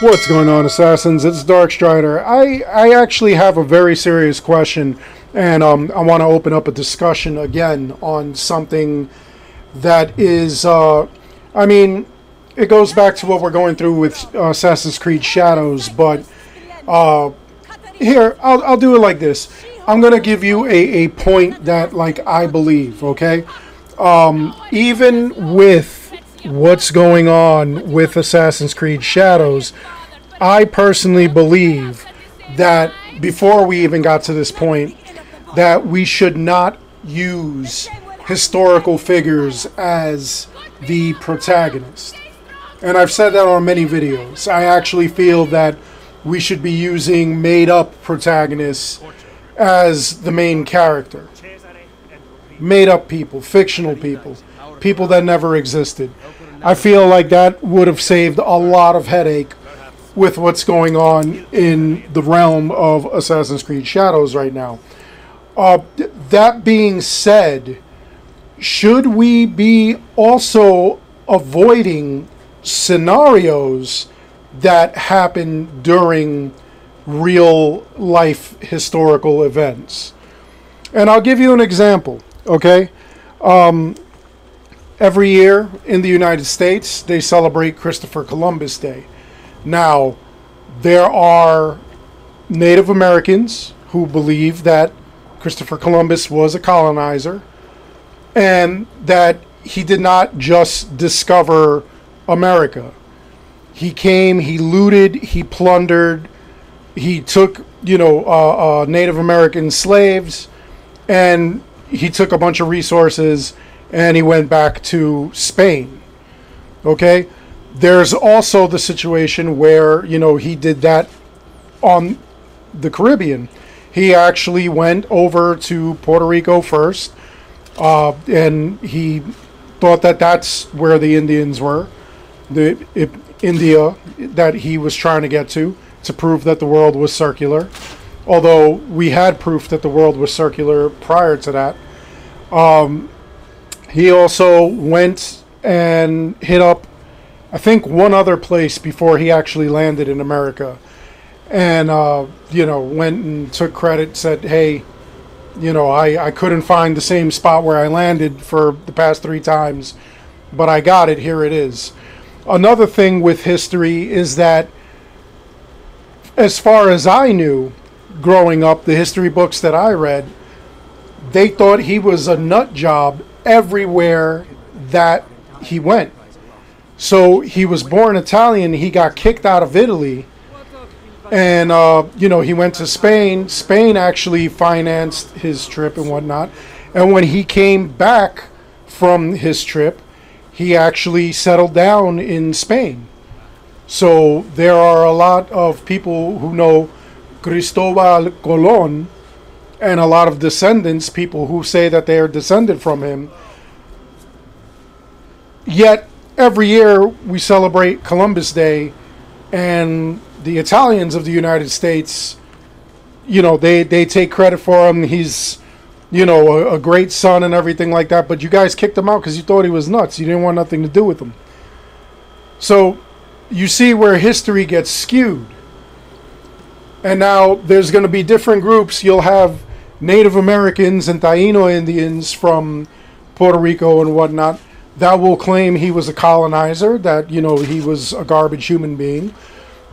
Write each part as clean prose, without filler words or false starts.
What's going on, Assassins? It's Darkstrider. I actually have a very serious question, and I want to open up a discussion again on something that is, I mean, it goes back to what we're going through with Assassin's Creed Shadows, but here, I'll do it like this. I'm going to give you a point that, like, I believe, okay? Even with what's going on with Assassin's Creed Shadows, I personally believe that before we even got to this point, that we should not use historical figures as the protagonist. And I've said that on many videos. I actually feel that we should be using made-up protagonists as the main character. Made-up people, fictional people, people that never existed. I feel like that would have saved a lot of headache with what's going on in the realm of Assassin's Creed Shadows right now. That being said, should we be also avoiding scenarios that happen during real life historical events? And I'll give you an example, okay? Every year in the United States, they celebrate Christopher Columbus Day. Now, there are Native Americans who believe that Christopher Columbus was a colonizer and that he did not just discover America. He came, he looted, he plundered, he took, Native American slaves, and he took a bunch of resources and he went back to Spain. Okay? There's also the situation where, he did that on the Caribbean. He actually went over to Puerto Rico first, and he thought that that's where the Indians were, India that he was trying to get to prove that the world was circular. Although we had proof that the world was circular prior to that. He also went and hit up, I think, one other place before he actually landed in America. And, went and took credit, said, hey, I couldn't find the same spot where I landed for the past 3 times, but I got it, here it is. Another thing with history is that, as far as I knew, growing up, the history books that I read, they thought he was a nut job everywhere that he went. So he was born Italian, he got kicked out of Italy, and he went to Spain. Spain actually financed his trip and whatnot, and when he came back from his trip, he actually settled down in Spain. So there are a lot of people who know Cristobal Colon, and a lot of descendants, people who say that they are descended from him. Yet every year we celebrate Columbus Day, and the Italians of the United States, they take credit for him. He's, a great son and everything like that. But you guys kicked him out because you thought he was nuts. You didn't want nothing to do with him. So you see where history gets skewed. And now there's going to be different groups. You'll have Native Americans and Taino Indians from Puerto Rico and whatnot that will claim he was a colonizer, that, he was a garbage human being.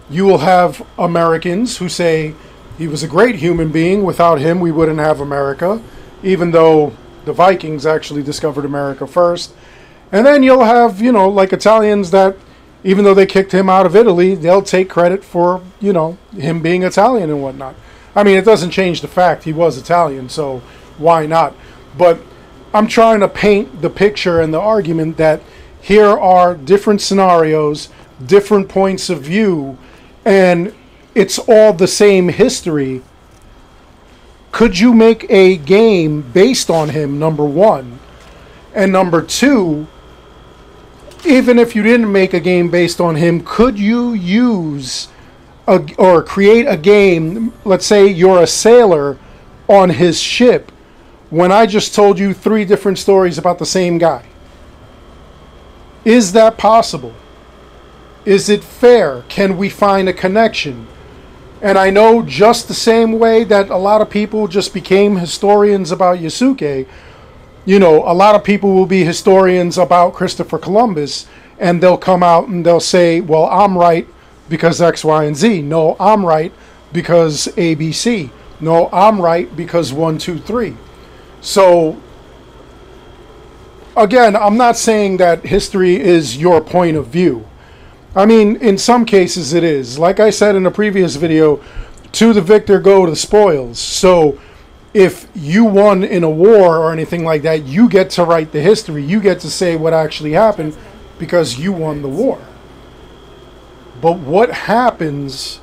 You will have Americans who say he was a great human being. Without him, we wouldn't have America, even though the Vikings actually discovered America first. And then you'll have, like Italians that, even though they kicked him out of Italy, they'll take credit for, him being Italian and whatnot. I mean, it doesn't change the fact he was Italian, so why not? But I'm trying to paint the picture and the argument that here are different scenarios, different points of view, and it's all the same history. Could you make a game based on him, number one? And number two, even if you didn't make a game based on him, could you use or create a game, let's say you're a sailor on his ship, when I just told you 3 different stories about the same guy? Is that possible? Is it fair? Can we find a connection? And I know just the same way that a lot of people just became historians about Yasuke, you know, a lot of people will be historians about Christopher Columbus, and they'll come out and they'll say, well, I'm right because X, Y, and Z. No, I'm right because A, B, C. No, I'm right because 1, 2, 3. So, again, I'm not saying that history is your point of view. I mean, in some cases it is. Like I said in a previous video, to the victor go the spoils. So if you won in a war or anything like that, you get to write the history. You get to say what actually happened because you won the war. But what happens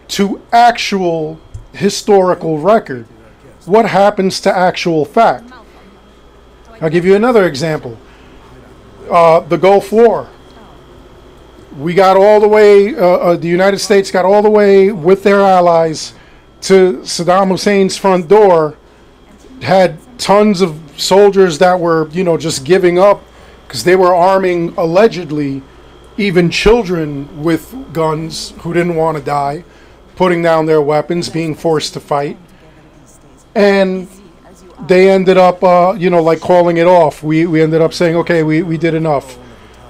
to actual historical record? What happens to actual fact? I'll give you another example. The Gulf War. We got all the way, the United States got all the way with their allies to Saddam Hussein's front door, had tons of soldiers that were, you know, just giving up because they were arming, allegedly, even children with guns who didn't want to die, putting down their weapons, being forced to fight. And they ended up, you know, like calling it off. We ended up saying, okay, we did enough.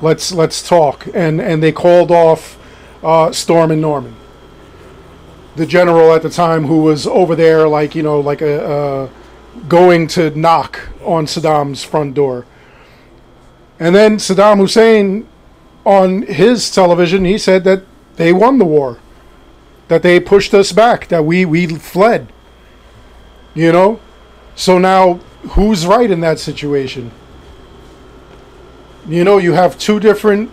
Let's talk, and they called off Storm and Norman, the general at the time who was over there, like, you know, like going to knock on Saddam's front door. And then Saddam Hussein, on his television, he said that they won the war, that they pushed us back, that we fled. You know, so now who's right in that situation? You know, you have two different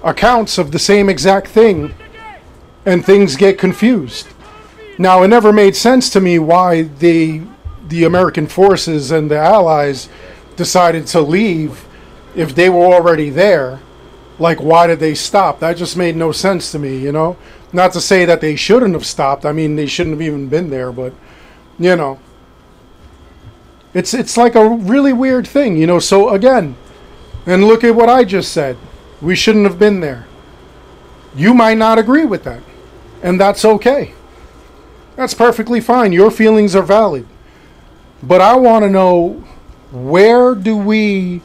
accounts of the same exact thing, and things get confused. Now, it never made sense to me why the American forces and the Allies decided to leave if they were already there. Like, why did they stop? That just made no sense to me, you know? Not to say that they shouldn't have stopped. I mean, they shouldn't have even been there, but, you know. It's like a really weird thing, you know? So, again, and look at what I just said. We shouldn't have been there. You might not agree with that. And that's okay. That's perfectly fine. Your feelings are valid. But I want to know, where do we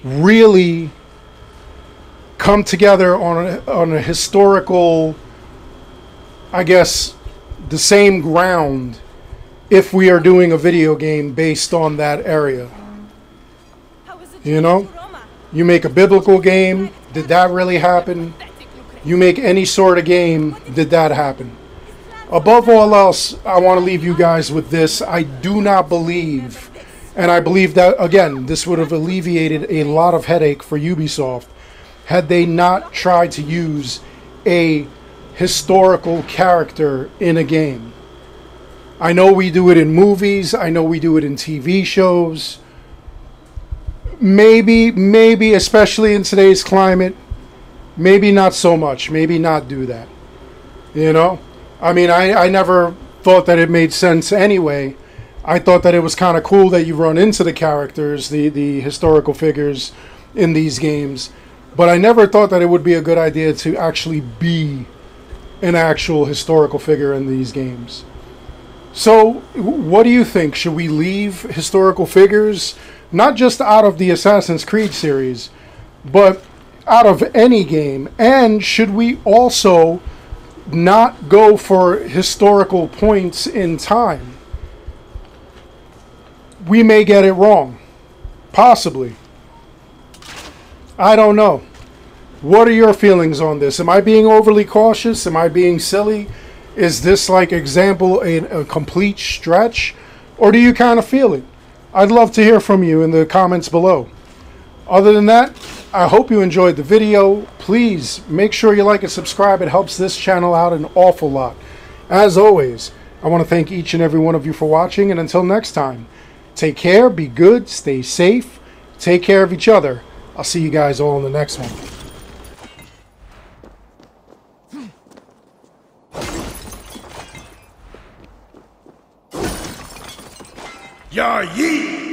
really come together on a historical, I guess, the same ground if we are doing a video game based on that area? You know? You make a biblical game, did that really happen? You make any sort of game, did that happen? Above all else, I want to leave you guys with this. I do not believe, and I believe that, again, this would have alleviated a lot of headache for Ubisoft had they not tried to use a historical character in a game. I know we do it in movies, I know we do it in TV shows. Maybe, especially in today's climate, maybe not so much. Maybe not do that. You know? I mean, I never thought that it made sense anyway. I thought that it was kind of cool that you run into the characters, the historical figures in these games. But I never thought that it would be a good idea to actually be an actual historical figure in these games. So, what do you think? Should we leave historical figures, not just out of the Assassin's Creed series, but out of any game? And should we also not go for historical points in time? We may get it wrong. Possibly. I don't know. What are your feelings on this? Am I being overly cautious? Am I being silly? Is this, like, example, a complete stretch? Or do you kind of feel it? I'd love to hear from you in the comments below. Other than that, I hope you enjoyed the video. Please make sure you like and subscribe. It helps this channel out an awful lot. As always, I want to thank each and every one of you for watching. And until next time, take care, be good, stay safe, take care of each other. I'll see you guys all in the next one. Ya yeet!